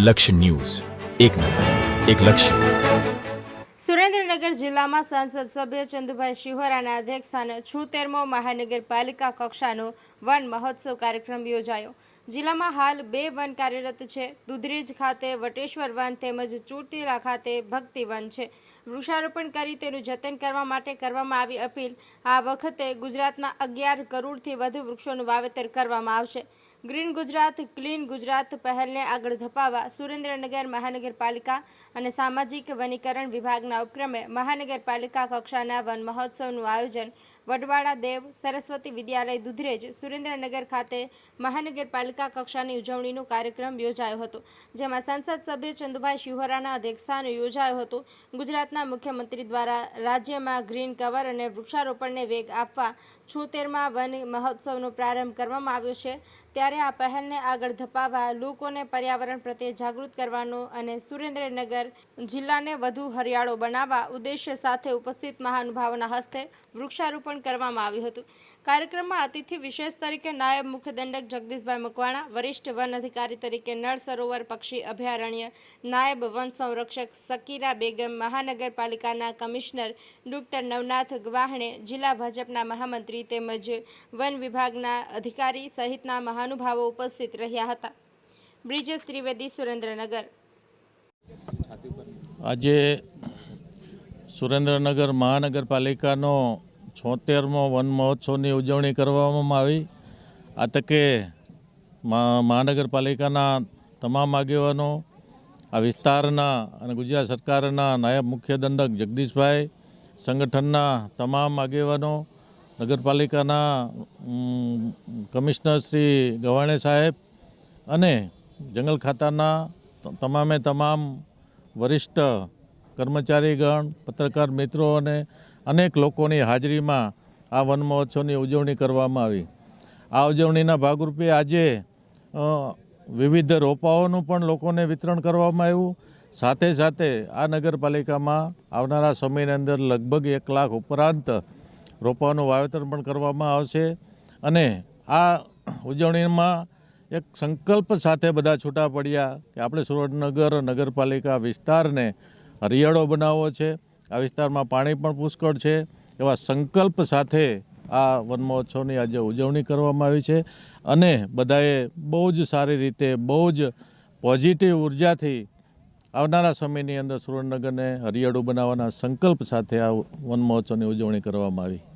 લક્ષ્ય ન્યૂઝ, એક નજર, એક લક્ષ્ય. સુરેન્દ્રનગર જિલ્લામાં સંસદ સભ્ય ચંદુભાઈ શિહોરાના અધ્યક્ષસ્થાને 76મો મહાનગરપાલિકા કક્ષાનો વન મહોત્સવ કાર્યક્રમ યોજાયો. જિલ્લામાં હાલ 2 વન કાર્યરત છે. દુધરેજ ખાતે વટેશ્વર વન તેમજ ચોટીલા ખાતે ભક્તિ વન છે. વૃક્ષારોપણ કરી તેનું જતન કરવા માટે કરવામાં આવી અપીલ. આ વખતે ગુજરાતમાં 11 કરોડથી વધુ વૃક્ષોનું વાવેતર કરવામાં આવશે. ગ્રીન ગુજરાત ક્લીન ગુજરાત પહેલને આગળ ધપાવવા સુરેન્દ્રનગર મહાનગરપાલિકા અને સામાજિક વનીકરણ વિભાગના ઉપક્રમે મહાનગરપાલિકા કક્ષાના વન મહોત્સવનું આયોજન વડવાડા દેવ સરસ્વતી વિદ્યાલય દુધરેજ સુરેન્દ્રનગર ખાતે મહાનગરપાલિકા કક્ષાની ઉજવણીનો કાર્યક્રમ યોજાયો હતો, જેમાં સંસદ સભ્ય ચંદુભાઈ શિહોરાના અધ્યક્ષસ્થાને યોજાયો હતો. ગુજરાતના મુખ્યમંત્રી દ્વારા રાજ્યમાં ગ્રીન કવર અને વૃક્ષારોપણને વેગ આપવા 76મા વન મહોત્સવનો પ્રારંભ કરવામાં આવ્યો છે. ત્યારે આ પહેલને આગળ ધપાવવા લોકોને પર્યાવરણ પ્રત્યે જાગૃત કરવાનો અને સુરેન્દ્રનગર જિલ્લાને વધુ હરિયાળો બનાવવા ઉદ્દેશ્ય સાથે ઉપસ્થિત મહાનુભાવોના હસ્તે વૃક્ષારોપણ કરવામાં આવ્યું હતું. કાર્યક્રમમાં અતિથિ વિશેષ તરીકે નાયબ મુખ્ય દંડક જગદીશભાઈ મકવાણા, વરિષ્ઠ વન અધિકારી તરીકે નળ સરોવર પક્ષી અભયારણ્ય નાયબ વન સંરક્ષક સકીરા બેગમ, મહાનગરપાલિકાના કમિશનર ડૉક્ટર નવનાથ ગવાહણે, જિલ્લા ભાજપના મહામંત્રી તેમજ વન વિભાગના અધિકારી સહિતના મહાનુભાવો ઉપસ્થિત રહ્યા હતા. બ્રિજેશ ત્રિવેદી, સુરેન્દ્રનગર. આજે સુરેન્દ્રનગર મહાનગરપાલિકાનો 76મો વન મહોત્સવની ઉજવણી કરવામાં આવી. આ તકે મહાનગરપાલિકાના તમામ આગેવાનો, આ વિસ્તારના અને ગુજરાત સરકારના નાયબ મુખ્ય દંડક જગદીશભાઈ, સંગઠનના તમામ આગેવાનો, નગરપાલિકાના કમિશનર શ્રી ગવાણે સાહેબ અને જંગલ ખાતાના તમામે તમામ વરિષ્ઠ કર્મચારીગણ, પત્રકાર મિત્રો અને અનેક લોકોની હાજરીમાં આ વન મહોત્સવની ઉજવણી કરવામાં આવી. આ ઉજવણીના ભાગરૂપે આજે વિવિધ રોપાઓનું પણ લોકોને વિતરણ કરવામાં આવ્યું. સાથે સાથે આ નગરપાલિકામાં આવનારા સમયની અંદર લગભગ 1 લાખ ઉપરાંત રોપાઓનું વાવેતર પણ કરવામાં આવશે. અને આ ઉજવણીમાં એક સંકલ્પ સાથે બધા છૂટા પડ્યા કે આપણે સુરેન્દ્રનગર નગરપાલિકા વિસ્તારને હરિયાળો બનાવવો છે. આ વિસ્તારમાં પાણી પણ પુષ્કળ છે. એવા સંકલ્પ સાથે આ વન મહોત્સવની આજે ઉજવણી કરવામાં આવી છે. અને બધાએ બહુ જ સારી રીતે, બહુ જ પોઝિટિવ ઉર્જાથી આવનારા સમયની અંદર સુરેન્દ્રનગરને હરિયાળું બનાવવાના સંકલ્પ સાથે આ વન મહોત્સવની ઉજવણી કરવામાં આવી.